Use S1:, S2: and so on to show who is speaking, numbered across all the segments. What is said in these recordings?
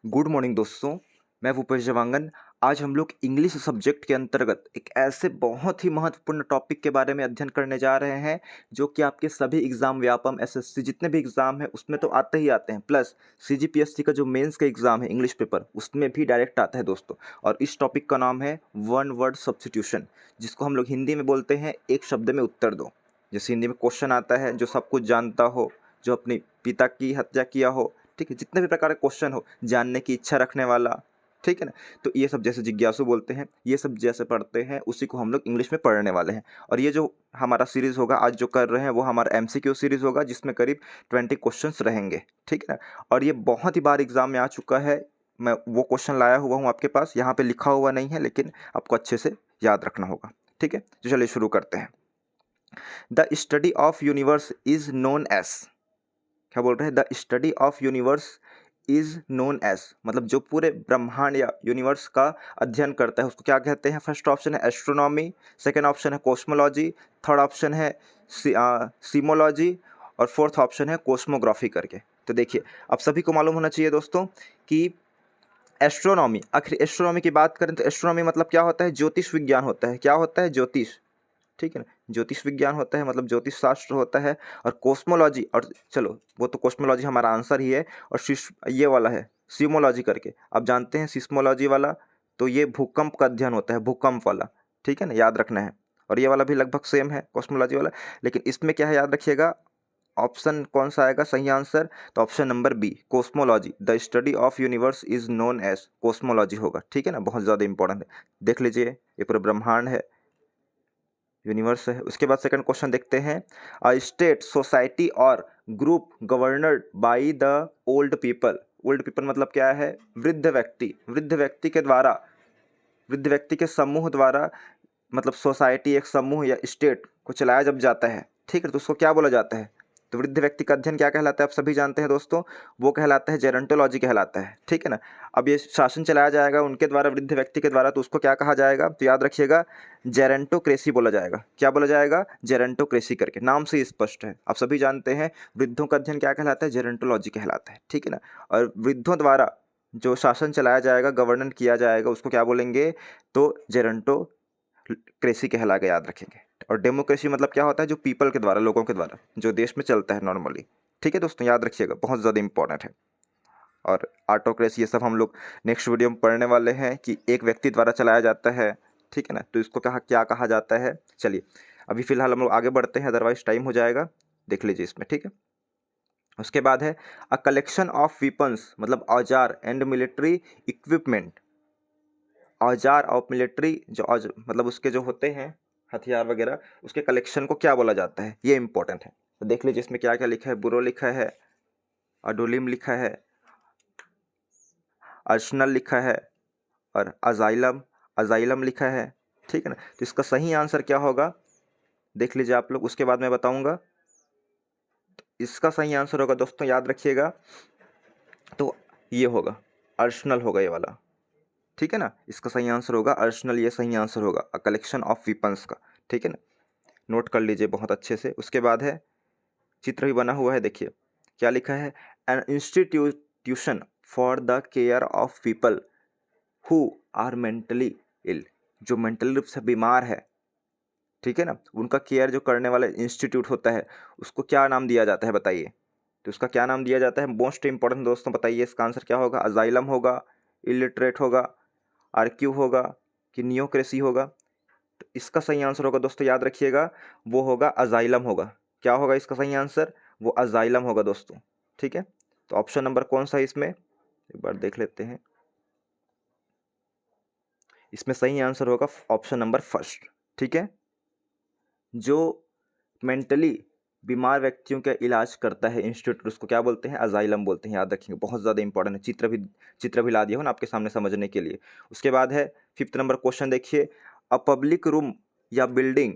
S1: Good morning दोस्तों। मैं भूपेश जवांगन। आज हम लोग इंग्लिश सब्जेक्ट के अंतर्गत एक ऐसे बहुत ही महत्वपूर्ण टॉपिक के बारे में अध्ययन करने जा रहे हैं जो कि आपके सभी एग्जाम, व्यापम, एसएससी जितने भी एग्जाम हैं उसमें तो आते ही आते हैं, प्लस सीजीपीएससी का जो मेंस का एग्जाम है इंग्लिश पेपर उसमें भी डायरेक्ट आता है दोस्तों। और इस टॉपिक का नाम है वन वर्ड सब्स्टिट्यूशन, जिसको हम लोग हिंदी में बोलते हैं एक शब्द में उत्तर दो। जैसे हिंदी में क्वेश्चन आता है, जो सब कुछ जानता हो, जो अपने पिता की हत्या किया हो, ठीक है, जितने भी प्रकार के क्वेश्चन हो, जानने की इच्छा रखने वाला, ठीक है ना। तो ये सब जैसे जिज्ञासु बोलते हैं, ये सब जैसे पढ़ते हैं उसी को हम लोग इंग्लिश में पढ़ने वाले हैं। और ये जो हमारा सीरीज होगा आज जो कर रहे हैं वो हमारा एमसीक्यू सीरीज होगा, जिसमें करीब 20 क्वेश्चंस रहेंगे, ठीक है ना। और ये बहुत ही बार एग्जाम में आ चुका है। मैं वो क्वेश्चन लाया हुआ हूँ आपके पास, यहाँ पे लिखा हुआ नहीं है लेकिन आपको अच्छे से याद रखना होगा, ठीक है। तो चलिए शुरू करते हैं। The study of universe is known as, क्या बोल रहे हैं, the study of universe is known as, मतलब जो पूरे ब्रह्मांड या यूनिवर्स का अध्ययन करता है उसको क्या कहते हैं। फर्स्ट ऑप्शन है एस्ट्रोनॉमी, सेकेंड ऑप्शन है कॉस्मोलॉजी, थर्ड ऑप्शन है सीमोलॉजी और फोर्थ ऑप्शन है कोस्मोग्राफी करके। तो देखिए, अब सभी को मालूम होना चाहिए दोस्तों कि एस्ट्रोनॉमी, आखिर एस्ट्रोनॉमी की बात करें तो एस्ट्रोनॉमी मतलब क्या होता है, ज्योतिष विज्ञान होता है। क्या होता है, ज्योतिष, ठीक है ना, ज्योतिष विज्ञान होता है, मतलब ज्योतिष शास्त्र होता है। और कोस्मोलॉजी, और चलो वो तो कोस्मोलॉजी हमारा आंसर ही है। और ये वाला है सीमोलॉजी करके, आप जानते हैं सिस्मोलॉजी वाला, तो ये भूकंप का अध्ययन होता है, भूकंप वाला, ठीक है ना, याद रखना है। और ये वाला भी लगभग सेम है कोस्मोलॉजी वाला, लेकिन इसमें क्या है याद रखिएगा, ऑप्शन कौन सा आएगा सही आंसर, तो option number B, cosmology. The study of universe is known as cosmology होगा, ठीक है ना, बहुत ज़्यादा इंपॉर्टेंट है। देख लीजिए, ये पूरा ब्रह्मांड है, यूनिवर्स है। उसके बाद सेकंड क्वेश्चन देखते हैं। अ स्टेट, सोसाइटी और group governed by the old people. Old people मतलब क्या है, वृद्ध व्यक्ति, वृद्ध व्यक्ति के द्वारा, वृद्ध व्यक्ति के समूह द्वारा, मतलब सोसाइटी एक समूह या स्टेट को चलाया जब जाता है, ठीक है, तो उसको क्या बोला जाता है। तो वृद्ध व्यक्ति का अध्ययन क्या कहलाता है, आप सभी जानते हैं दोस्तों, वो कहलाता है जेरंटोलॉजी कहलाता है, ठीक है ना। अब ये शासन चलाया जाएगा उनके द्वारा, वृद्ध व्यक्ति के द्वारा, तो उसको क्या कहा जाएगा, तो याद रखिएगा जेरेंटोक्रेसी बोला जाएगा। क्या बोला जाएगा, जेरेंटोक्रेसी करके, नाम से ही स्पष्ट है, आप सभी जानते हैं वृद्धों का अध्ययन क्या कहलाता है, जेरेंटोलॉजी कहलाता है, ठीक है ना। और वृद्धों द्वारा जो शासन चलाया जाएगा, गवर्नन किया जाएगा, उसको क्या बोलेंगे, तो जेरेंटो क्रेसी कहला के याद रखेंगे। और डेमोक्रेसी मतलब क्या होता है, जो पीपल के द्वारा, लोगों के द्वारा जो देश में चलता है नॉर्मली, ठीक है दोस्तों, याद रखिएगा, बहुत ज़्यादा इंपॉर्टेंट है। और ऑटोक्रेसी ये सब हम लोग नेक्स्ट वीडियो में पढ़ने वाले हैं कि एक व्यक्ति द्वारा चलाया जाता है, ठीक है ना, तो इसको कहा क्या कहा जाता है। चलिए अभी फिलहाल हम लोग आगे बढ़ते हैं, अदरवाइज टाइम हो जाएगा, देख लीजिए इसमें, ठीक है। उसके बाद है अ कलेक्शन ऑफ वीपन्स, मतलब औजार एंड मिलिट्री इक्विपमेंट। औजार और मिलिट्री जो मतलब उसके जो होते हैं हथियार वगैरह, उसके कलेक्शन को क्या बोला जाता है, ये इंपॉर्टेंट है। तो देख लीजिए इसमें क्या क्या लिखा है, बुरो लिखा है, अडोलिम लिखा है, अर्शनल लिखा है और अजाइलम, अजाइलम लिखा है, ठीक है ना। तो इसका सही आंसर क्या होगा, देख लीजिए आप लोग, उसके बाद मैं बताऊंगा। इसका सही आंसर होगा दोस्तों, याद रखिएगा, तो ये होगा अर्शनल होगा ये वाला, ठीक है ना। इसका सही आंसर होगा अर्शनल, ये सही आंसर होगा, अ कलेक्शन ऑफ वीपन्स का, ठीक है ना, नोट कर लीजिए बहुत अच्छे से। उसके बाद है, चित्र भी बना हुआ है, देखिए क्या लिखा है, an institution for the care of people who are mentally ill, जो मेंटली रूप से बीमार है, ठीक है ना, उनका केयर जो करने वाला इंस्टीट्यूट होता है, उसको क्या नाम दिया जाता है बताइए। तो उसका क्या नाम दिया जाता है, मोस्ट इंपॉर्टेंट दोस्तों बताइए, इसका आंसर क्या होगा, अजाइलम होगा, इलिटरेट होगा, आरक्यू होगा कि नियोक्रेसी होगा। तो इसका सही आंसर होगा दोस्तों, याद रखिएगा, वो होगा अजाइलम होगा। क्या होगा इसका सही आंसर, वो अजाइलम होगा दोस्तों, ठीक है। तो ऑप्शन नंबर कौन सा है इसमें, एक बार देख लेते हैं। इसमें सही आंसर होगा ऑप्शन नंबर फर्स्ट, ठीक है। जो मेंटली बीमार व्यक्तियों का इलाज करता है इंस्टीट्यूट, उसको क्या बोलते हैं, अजाइलम बोलते हैं, याद रखेंगे, बहुत ज़्यादा इंपॉर्टेंट है। चित्र भी ला दिया हो ना आपके सामने समझने के लिए। उसके बाद है फिफ्थ नंबर क्वेश्चन, देखिए, अ पब्लिक रूम या बिल्डिंग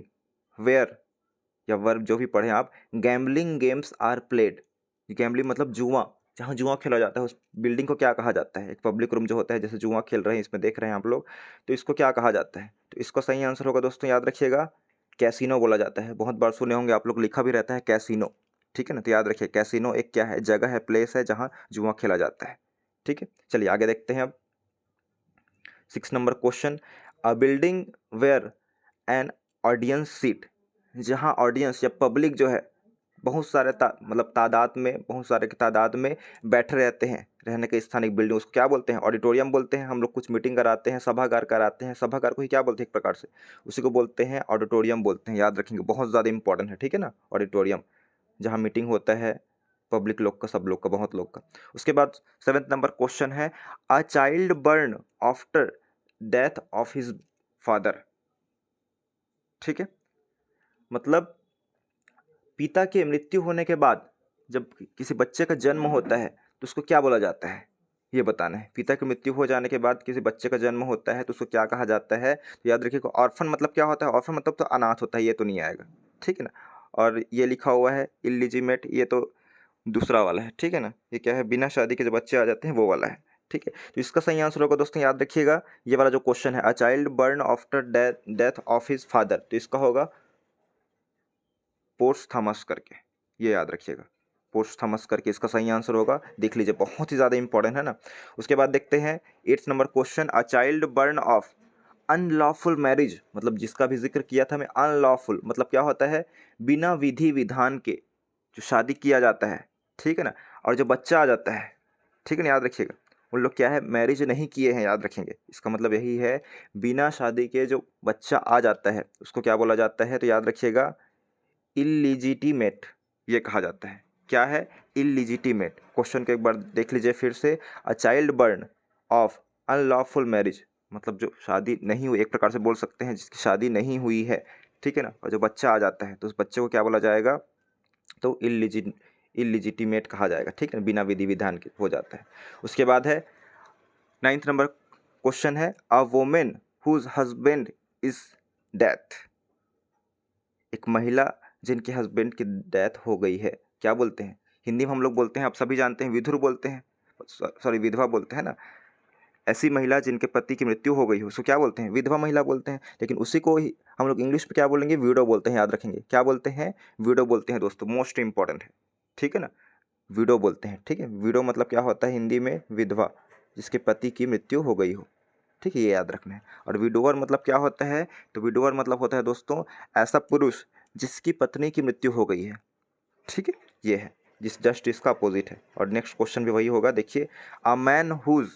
S1: वेयर, या वर्ब जो भी पढ़े आप, gambling games are played. Gambling मतलब जुआ, जहाँ जुआ खेला जाता है उस बिल्डिंग को क्या कहा जाता है, एक पब्लिक रूम जो होता है, जैसे जुआ खेल रहे हैं इसमें देख रहे हैं आप लोग, तो इसको क्या कहा जाता है। तो इसका सही आंसर होगा दोस्तों, याद रखिएगा, कैसीनो बोला जाता है। बहुत बार सुने होंगे आप लोग, लिखा भी रहता है कैसीनो, ठीक है ना। तो याद रखिए, कैसीनो एक क्या है, जगह है, प्लेस है जहाँ जुआ खेला जाता है, ठीक है, चलिए आगे देखते हैं अब 6 number question, a building where an audience sit, जहाँ ऑडियंस या पब्लिक जो है बहुत सारे मतलब तादाद में, बहुत सारे की तादाद में बैठे रहते हैं, रहने के स्थानिक बिल्डिंग, उसको क्या बोलते हैं? ऑडिटोरियम बोलते हैं। हम लोग कुछ मीटिंग कराते हैं, सभागार कराते हैं, सभागार को ही क्या बोलते हैं एक प्रकार से, उसी को बोलते हैं ऑडिटोरियम बोलते हैं, याद रखेंगे, बहुत ज़्यादा इंपॉर्टेंट है, ठीक है ना, ऑडिटोरियम, जहाँ मीटिंग होता है पब्लिक लोग का, सब लोग का, बहुत लोग का। उसके बाद 7th नंबर क्वेश्चन है, a child burn after death of his father, ठीक है, मतलब पिता की मृत्यु होने के बाद जब किसी बच्चे का जन्म होता है तो उसको क्या बोला जाता है, ये बताना है। पिता की मृत्यु हो जाने के बाद किसी बच्चे का जन्म होता है तो उसको क्या कहा जाता है, तो याद रखिएगा, ऑर्फन मतलब क्या होता है? ऑर्फन मतलब तो अनाथ होता है, ये तो नहीं आएगा, ठीक है ना। और ये लिखा हुआ है इलिजिमेट, ये तो दूसरा वाला है, ठीक है ना, ये क्या है, बिना शादी के जो बच्चे आ जाते हैं वो वाला है, ठीक है। तो इसका सही आंसर होगा दोस्तों, याद रखिएगा, ये वाला जो क्वेश्चन है, a child burn after death of his father, तो इसका होगा पोर्ट्स करके, ये याद रखिएगा, पोर्ट्स करके इसका सही आंसर होगा, देख लीजिए, बहुत ही ज़्यादा इंपॉर्टेंट है ना। उसके बाद देखते हैं 8th number question, a child burn of unlawful marriage, मतलब जिसका भी जिक्र किया था मैं, अनलॉफुल मतलब क्या होता है? बिना विधि विधान के जो शादी किया जाता है, ठीक है ना, और जो बच्चा आ जाता है, ठीक है ना, याद रखिएगा, उन लोग क्या है, मैरिज नहीं किए हैं, याद रखेंगे, इसका मतलब यही है, बिना शादी के जो बच्चा आ जाता है उसको क्या बोला जाता है, तो याद रखिएगा इलीजिटिमेट, ये कहा जाता है। क्या है? इलीजिटिमेट। क्वेश्चन को एक बार देख लीजिए फिर से, a child burn of unlawful marriage, मतलब जो शादी नहीं हुई, एक प्रकार से बोल सकते हैं जिसकी शादी नहीं हुई है, ठीक है ना, और जो बच्चा आ जाता है तो उस बच्चे को क्या बोला जाएगा, तो इलीजिटिमेट कहा जाएगा, ठीक है ना, बिना विधि विधान के हो जाता है। उसके बाद है 9th नंबर क्वेश्चन है, a women whose husband is death, एक महिला जिनके हस्बैंड की डेथ हो गई है, क्या बोलते हैं? हिंदी में हम लोग बोलते हैं, आप सभी जानते हैं, विधुर बोलते हैं, सॉरी विधवा बोलते हैं ना। ऐसी महिला जिनके पति की मृत्यु हो गई हो उसको क्या बोलते हैं? विधवा महिला बोलते हैं। लेकिन उसी को ही हम लोग इंग्लिश में क्या बोलेंगे? विडो बोलते हैं, याद रखेंगे, क्या बोलते हैं? विडो बोलते हैं दोस्तों, मोस्ट इंपॉर्टेंट है, ठीक है ना, विडो बोलते हैं, ठीक है। विडो मतलब क्या होता है हिंदी में? विधवा, जिसके पति की मृत्यु हो गई हो, ठीक है, ये याद रखना है। और विडोवर मतलब क्या होता है? तो विडोवर मतलब होता है दोस्तों ऐसा पुरुष जिसकी पत्नी की मृत्यु हो गई है, ठीक है, ये है, जिस जस्ट इसका अपोजिट है। और नेक्स्ट क्वेश्चन भी वही होगा, देखिए, a man whose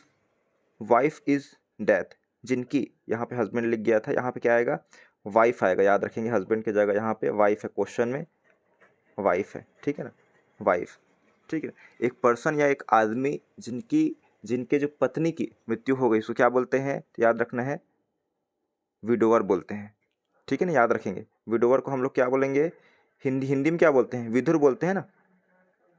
S1: wife is death, जिनकी, यहाँ पे हस्बैंड लिख गया था, यहाँ पे क्या आएगा? वाइफ आएगा, याद रखेंगे, हस्बैंड की जगह यहाँ पे वाइफ है, क्वेश्चन में वाइफ है, ठीक है ना, वाइफ, ठीक है। एक पर्सन या एक आदमी जिनके जो पत्नी की मृत्यु हो गई उसको क्या बोलते हैं? तो याद रखना है, विडोवर बोलते हैं, ठीक है ना, याद रखेंगे। विडोवर को हम लोग क्या बोलेंगे? हिंदी में क्या बोलते हैं? विधुर बोलते हैं ना।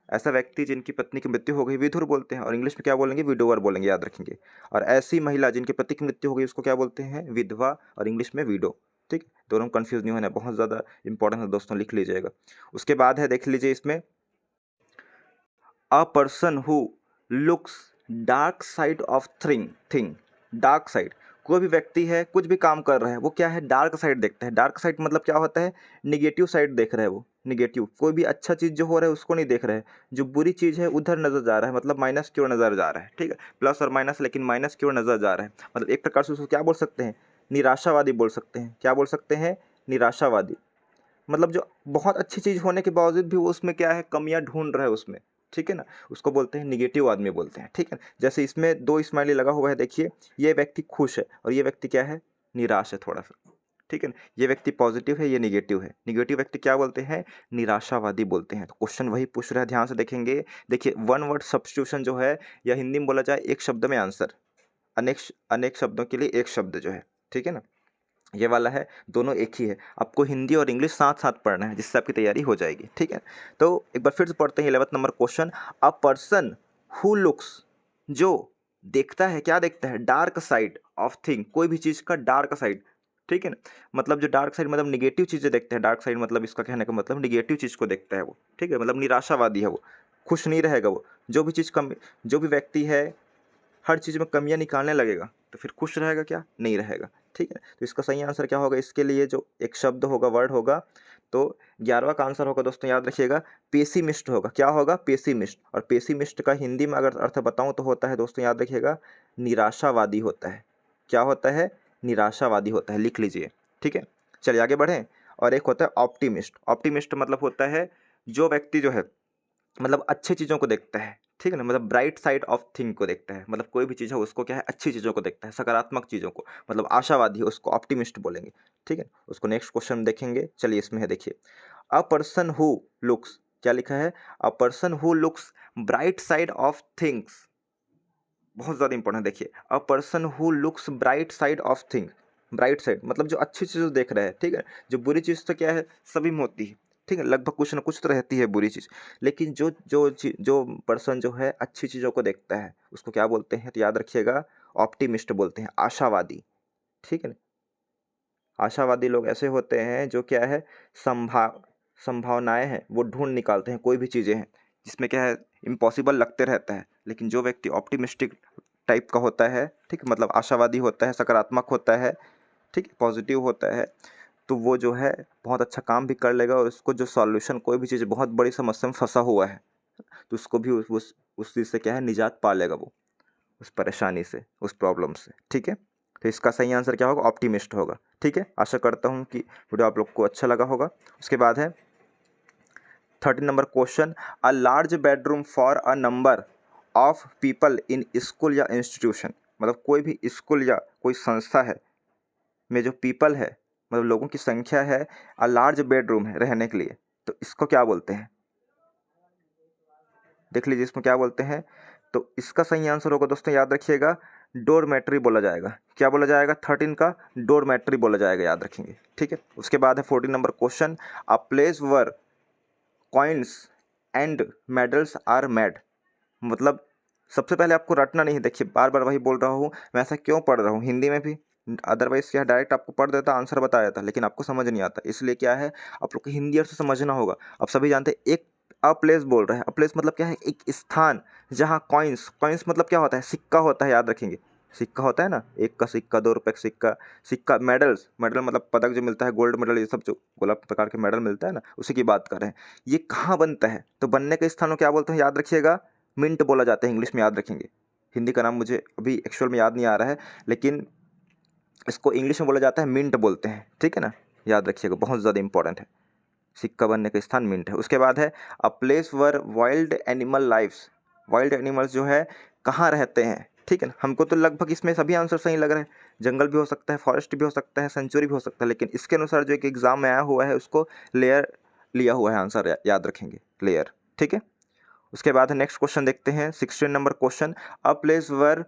S1: ऐसा व्यक्ति जिनकी पत्नी की मृत्यु हो गई विधुर बोलते हैं, और इंग्लिश में क्या बोलेंगे? विडोवर बोलेंगे, याद रखेंगे। और ऐसी महिला जिनके पति की मृत्यु हो गई उसको क्या बोलते हैं? विधवा, और इंग्लिश में विडो, ठीक है। दोनों कंफ्यूज नहीं होना, बहुत ज़्यादा इंपॉर्टेंट है दोस्तों, लिख लीजिएगा। उसके बाद है, देख लीजिए इसमें, a person who looks dark side of thing, dark side, कोई भी व्यक्ति है कुछ भी काम कर रहा है वो क्या है? डार्क साइड देखता है। डार्क साइड मतलब क्या होता है? निगेटिव साइड देख रहा है वो, निगेटिव, कोई भी अच्छा चीज़ जो हो रहा है उसको नहीं देख रहा है, जो बुरी चीज़ है उधर नजर जा रहा है, मतलब माइनस की ओर नजर जा रहा है, ठीक है, प्लस और माइनस, लेकिन माइनस की ओर नजर जा रहा है, मतलब एक प्रकार से उसको क्या बोल सकते हैं? निराशावादी बोल सकते हैं। क्या बोल सकते हैं? निराशावादी, मतलब जो बहुत अच्छी चीज़ होने के बावजूद भी वो उसमें क्या है? कमियां ढूंढ रहा है उसमें, ठीक है ना, उसको बोलते हैं निगेटिव आदमी बोलते हैं, ठीक है। जैसे इसमें 2 स्माइली लगा हुआ है, देखिए, ये व्यक्ति खुश है और ये व्यक्ति क्या है? निराश है थोड़ा सा, ठीक है ना। ये व्यक्ति पॉजिटिव है, ये निगेटिव है। निगेटिव व्यक्ति क्या बोलते हैं? निराशावादी बोलते हैं। तो क्वेश्चन वही पूछ रहा है, ध्यान से देखेंगे। देखिए, वन वर्ड सब्स्टिट्यूशन जो है, या हिंदी में बोला जाए एक शब्द में आंसर, अनेक अनेक शब्दों के लिए एक शब्द जो है, ठीक है ना, ये वाला है, दोनों एक ही है। आपको हिंदी और इंग्लिश साथ साथ पढ़ना है, जिससे आपकी तैयारी हो जाएगी, ठीक है। तो एक बार फिर से पढ़ते हैं 11th number question, a person who looks, जो देखता है, क्या देखता है? डार्क साइड ऑफ थिंग, कोई भी चीज़ का डार्क साइड, ठीक है ना, मतलब जो डार्क साइड मतलब निगेटिव चीज़ें देखते हैं, डार्क साइड मतलब इसका कहने का मतलब निगेटिव चीज़ को देखता है वो, ठीक है, मतलब निराशावादी है वो, खुश नहीं रहेगा वो, जो भी चीज़ कम, जो भी व्यक्ति है हर चीज़ में कमियां निकालने लगेगा तो फिर खुश रहेगा क्या? नहीं रहेगा, ठीक है। तो इसका सही आंसर क्या होगा? इसके लिए जो एक शब्द होगा, वर्ड होगा, तो 11वां का आंसर होगा दोस्तों, याद रखिएगा, पेसिमिस्ट होगा। क्या होगा? पेसिमिस्ट। और पेसिमिस्ट का हिंदी में अगर अर्थ बताऊं तो होता है दोस्तों, याद रखिएगा, निराशावादी होता है। क्या होता है? निराशावादी होता है, लिख लीजिए। ठीक है, चलिए आगे बढ़ें। और एक होता है ऑप्टिमिस्ट। ऑप्टिमिस्ट मतलब होता है जो व्यक्ति जो है मतलब अच्छी चीज़ों को देखता है, ठीक है ना, मतलब ब्राइट साइड ऑफ थिंग को देखता है, मतलब कोई भी चीज़ है उसको क्या है, अच्छी चीज़ों को देखता है, सकारात्मक चीज़ों को, मतलब आशावादी है, उसको ऑप्टिमिस्ट बोलेंगे। ठीक है, उसको नेक्स्ट क्वेश्चन देखेंगे। चलिए इसमें है, देखिए, अ पर्सन हु लुक्स, क्या लिखा है? A person who looks bright side of things, बहुत ज़्यादा इंपॉर्टेंट। देखिए, a person who looks bright side of thing, bright side मतलब जो अच्छी चीज़ देख रहा है, ठीक है। जो बुरी चीज़ तो क्या है, सभी में होती है, ठीक है, लगभग कुछ ना कुछ तो रहती है बुरी चीज़, लेकिन जो पर्सन जो है अच्छी चीज़ों को देखता है उसको क्या बोलते हैं? तो याद रखिएगा, ऑप्टिमिस्ट बोलते हैं, आशावादी। ठीक है ना, आशावादी लोग ऐसे होते हैं जो क्या है, संभावनाएं हैं वो ढूंढ निकालते हैं, कोई भी चीज़ें हैं जिसमें क्या है, इम्पॉसिबल लगते रहता है, लेकिन जो व्यक्ति ऑप्टिमिस्टिक टाइप का होता है, ठीक है, मतलब आशावादी होता है, सकारात्मक होता है, ठीक है, पॉजिटिव होता है, तो वो जो है बहुत अच्छा काम भी कर लेगा, और उसको जो सॉल्यूशन, कोई भी चीज़ बहुत बड़ी समस्या में फंसा हुआ है तो उसको भी उस चीज़ से क्या है, निजात पा लेगा वो, उस परेशानी से, उस प्रॉब्लम से। ठीक है, तो इसका सही आंसर क्या होगा? ऑप्टिमिस्ट होगा। ठीक है, आशा करता हूँ कि वीडियो आप लोग को अच्छा लगा होगा। उसके बाद है 13 number question, a large bedroom for a number of people in school या इंस्टीट्यूशन, मतलब कोई भी स्कूल या कोई संस्था है में जो पीपल है, मतलब लोगों की संख्या है, अ लार्ज बेडरूम है रहने के लिए, तो इसको क्या बोलते हैं? देख लीजिए इसमें क्या बोलते हैं। तो इसका सही आंसर होगा दोस्तों, याद रखिएगा, डोरमेट्री बोला जाएगा। क्या बोला जाएगा? 13 का डोरमेट्री बोला जाएगा, याद रखेंगे। ठीक है, उसके बाद है 14 number question, a place where coins and medals are made, मतलब सबसे पहले आपको रटना नहीं है। देखिए बार बार वही बोल रहा हूँ, मैं ऐसा क्यों पढ़ रहा हूँ हिंदी में भी, अदरवाइज क्या डायरेक्ट आपको पढ़ देता, आंसर बता देता, लेकिन आपको समझ नहीं आता, इसलिए क्या है, आप लोग को हिंदी अर्थ समझना होगा। अब सभी जानते हैं, एक अ प्लेस बोल रहे हैं, अ प्लेस मतलब क्या है, एक स्थान जहाँ कॉइन्स, कॉइन्स मतलब क्या होता है, सिक्का होता है, याद रखेंगे, सिक्का होता है ना, 1 का सिक्का, 2 रुपये का सिक्का, सिक्का। मेडल्स, मेडल मतलब पदक जो मिलता है, गोल्ड मेडल, ये सब जो गोला प्रकार के मेडल मिलता है ना, उसी की बात कर रहे हैं। ये कहाँ बनता है? तो बनने के स्थान को क्या बोलते हैं, याद रखिएगा, मिंट बोला जाता है इंग्लिश में, याद रखेंगे। हिंदी का नाम मुझे अभी एक्चुअल में याद नहीं आ रहा है, लेकिन इसको इंग्लिश में बोला जाता है, मिंट बोलते हैं। ठीक है ना, याद रखिएगा, बहुत ज़्यादा इंपॉर्टेंट है, सिक्का बनने का स्थान मिंट है। उसके बाद है अ प्लेस वर wild animal lives, wild animals जो है कहाँ रहते हैं। ठीक है ना, हमको तो लगभग इसमें सभी आंसर सही लग रहे हैं, जंगल भी हो सकता है, फॉरेस्ट भी हो सकता है, सेंचुरी भी हो सकता है, लेकिन इसके अनुसार जो एक एग्जाम में आया हुआ है उसको लेयर लिया हुआ है आंसर, याद रखेंगे, लेयर। ठीक है, उसके बाद नेक्स्ट क्वेश्चन देखते हैं, 16 number question, a place where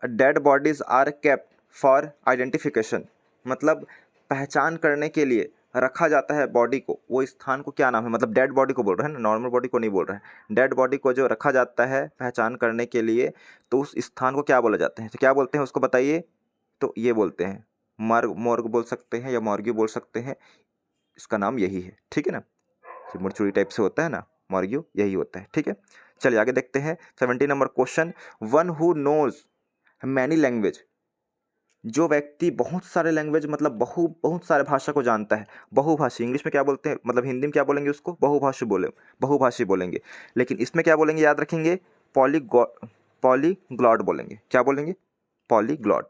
S1: dead bodies are kept for identification, मतलब पहचान करने के लिए रखा जाता है बॉडी को, वो स्थान को क्या नाम है? मतलब डेड बॉडी को बोल रहे हैं ना, नॉर्मल बॉडी को नहीं बोल रहे हैं, डेड बॉडी को जो रखा जाता है पहचान करने के लिए, तो उस स्थान को क्या बोला जाता है? तो क्या बोलते हैं उसको बताइए? तो ये बोलते हैं मॉर्ग, मॉर्ग बोल सकते हैं या मॉर्ग्यू बोल सकते हैं, इसका नाम यही है। ठीक है ना, मुड़चुड़ी टाइप से होता है ना, मॉर्ग्यू, यही होता है। ठीक है, चलिए आगे देखते हैं 17 number question, one who knows many language, जो व्यक्ति बहुत सारे लैंग्वेज मतलब बहुत सारे भाषा को जानता है, बहुभाषी, इंग्लिश में क्या बोलते हैं, मतलब हिंदी में क्या बोलेंगे उसको, बहुभाषी बोलेंगे, लेकिन इसमें क्या बोलेंगे, याद रखेंगे, पॉलीग्लॉट बोलेंगे। क्या बोलेंगे? पॉलीग्लॉट।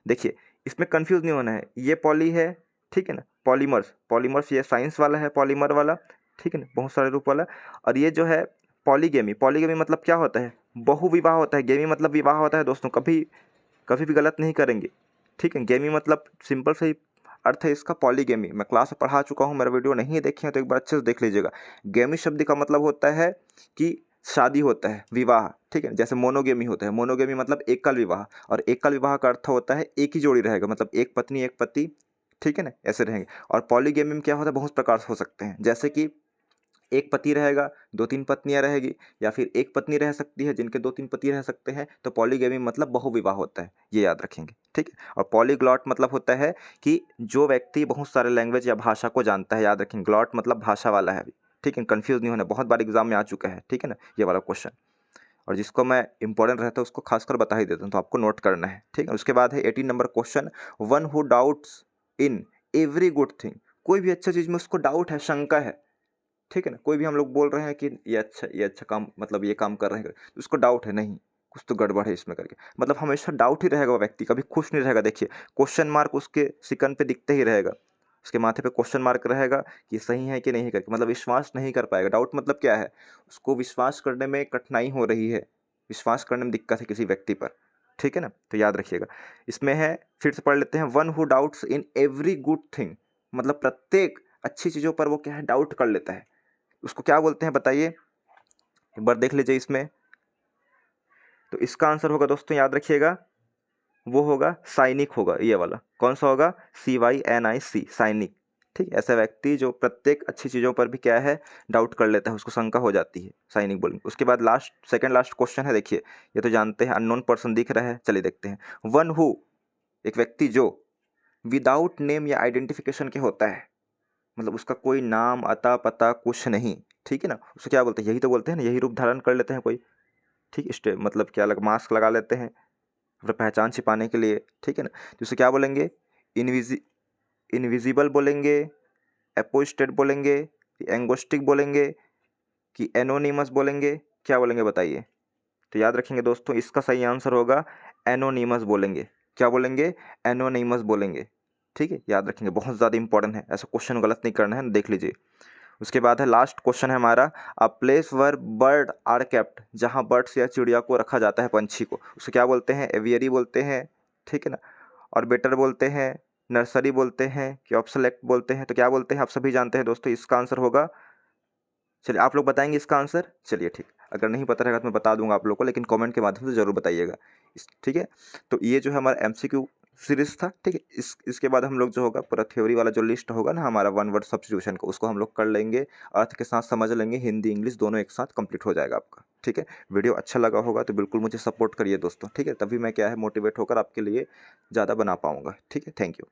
S1: देखिए इसमें कंफ्यूज नहीं होना है, ये पॉली है, ठीक है ना, पॉलीमर्स, पॉलीमर्स ये साइंस वाला है, पॉलीमर वाला, ठीक है ना, बहुत सारे रूप वाला। और ये जो है पॉलीगेमी, पॉलीगेमी मतलब क्या होता है, बहुविवाह होता है, गेमी मतलब विवाह होता है दोस्तों, कभी कभी भी गलत नहीं करेंगे। ठीक है, गेमी मतलब सिंपल से ही अर्थ है इसका पॉलीगेमी, मैं क्लास में पढ़ा चुका हूँ, मेरा वीडियो नहीं देखे हैं तो एक बार अच्छे से देख लीजिएगा। गेमी शब्द का मतलब होता है कि शादी होता है, विवाह। ठीक है, जैसे मोनोगेमी होता है, मोनोगेमी मतलब एकल विवाह, और एकल विवाह का अर्थ होता है एक ही जोड़ी रहेगा, मतलब एक पत्नी एक पति, ठीक है ना, ऐसे रहेंगे। और पॉलीगेमी में क्या होता है, बहुत प्रकार से हो सकते हैं, जैसे कि एक पति रहेगा, 2-3 पत्नियां रहेगी, या फिर एक पत्नी रह सकती है जिनके 2-3 पति रह सकते हैं, तो पॉलीगेमी मतलब बहुविवाह होता है, ये याद रखेंगे। ठीक है, और पॉलीग्लॉट मतलब होता है कि जो व्यक्ति बहुत सारे लैंग्वेज या भाषा को जानता है, याद रखेंगे, ग्लॉट मतलब भाषा वाला है। ठीक है, कंफ्यूज नहीं होना, बहुत बार एग्जाम में आ चुका है। ठीक है ना, ये वाला क्वेश्चन, और जिसको मैं इंपॉर्टेंट रहता है उसको खासकर बता ही देता हूँ, तो आपको नोट करना है। ठीक है, उसके बाद है 18 number question, one who doubts in every good thing, कोई भी अच्छा चीज़ में उसको डाउट है, शंका है, ठीक है ना। कोई भी हम लोग बोल रहे हैं कि ये अच्छा काम, मतलब ये काम कर रहे हैं, तो उसको डाउट है, नहीं कुछ तो गड़बड़ है इसमें करके, मतलब हमेशा डाउट ही रहेगा वो व्यक्ति, कभी खुश नहीं रहेगा। देखिए क्वेश्चन मार्क उसके सिकन पे दिखते ही रहेगा, उसके माथे पे क्वेश्चन मार्क रहेगा कि सही है कि नहीं करके, मतलब विश्वास नहीं कर पाएगा। डाउट मतलब क्या है, उसको विश्वास करने में कठिनाई हो रही है, विश्वास करने में दिक्कत है किसी व्यक्ति पर, ठीक है ना। तो याद रखिएगा। इसमें है, फिर से पढ़ लेते हैं, one who doubts in every good thing, मतलब प्रत्येक अच्छी चीज़ों पर वो क्या है, डाउट कर लेता है। उसको क्या बोलते हैं बताइए, एक बार देख लीजिए इसमें। तो इसका आंसर होगा दोस्तों, याद रखिएगा, वो होगा साइनिक होगा, ये वाला कौन सा होगा, CYNIC, साइनिक। ठीक, ऐसा व्यक्ति जो प्रत्येक अच्छी चीज़ों पर भी क्या है, डाउट कर लेता है, उसको शंका हो जाती है, साइनिक बोलेंगे। उसके बाद लास्ट, सेकंड लास्ट क्वेश्चन है, देखिए ये तो जानते हैं, अननोन पर्सन दिख रहा है, चलिए देखते हैं। वन हु, एक व्यक्ति जो विदाउट नेम या आइडेंटिफिकेशन के होता है, मतलब उसका कोई नाम अता पता कुछ नहीं, ठीक है ना, उसको क्या बोलते हैं, यही तो बोलते हैं ना, यही रूप धारण कर लेते हैं कोई, ठीक, स्टे मतलब क्या लग, मास्क लगा लेते हैं अपनी पहचान छिपाने के लिए, ठीक है ना। तो उसे क्या बोलेंगे, इनविजिबल बोलेंगे, एपोस्टेट बोलेंगे, एंगोस्टिक बोलेंगे, कि एनोनिमस बोलेंगे, क्या बोलेंगे बताइए। तो याद रखेंगे दोस्तों, इसका सही आंसर होगा एनोनिमस बोलेंगे। क्या बोलेंगे, एनोनिमस बोलेंगे, ठीक है, याद रखेंगे, बहुत ज़्यादा इंपॉर्टेंट है, ऐसा क्वेश्चन गलत नहीं करना है, देख लीजिए। उसके बाद है लास्ट क्वेश्चन है हमारा, a place where bird are kept, जहाँ बर्ड्स या चिड़िया को रखा जाता है, पंछी को, उसे क्या बोलते हैं, एवियरी बोलते हैं, ठीक है ना, और बेटर बोलते हैं, नर्सरी बोलते हैं, कि ऑब्सोलेट बोलते हैं। तो क्या बोलते हैं, आप सभी जानते हैं दोस्तों, इसका आंसर होगा, चलिए आप लोग बताएंगे इसका आंसर, चलिए ठीक, अगर नहीं पता रहेगा तो मैं बता दूंगा आप लोग को, लेकिन कमेंट के माध्यम से जरूर बताइएगा ठीक है। तो ये जो है हमारा MCQ सीरीज था, ठीक है। इसके बाद हम लोग जो होगा पूरा थ्योरी वाला जो लिस्ट होगा ना हमारा, वन वर्ड सब्स्टिट्यूशन को, उसको हम लोग कर लेंगे, अर्थ के साथ समझ लेंगे, हिंदी इंग्लिश दोनों एक साथ कंप्लीट हो जाएगा आपका, ठीक है। वीडियो अच्छा लगा होगा तो बिल्कुल मुझे सपोर्ट करिए दोस्तों, ठीक है, तभी मैं क्या है मोटिवेट होकर आपके लिए ज़्यादा बना पाऊँगा, ठीक है। Thank you.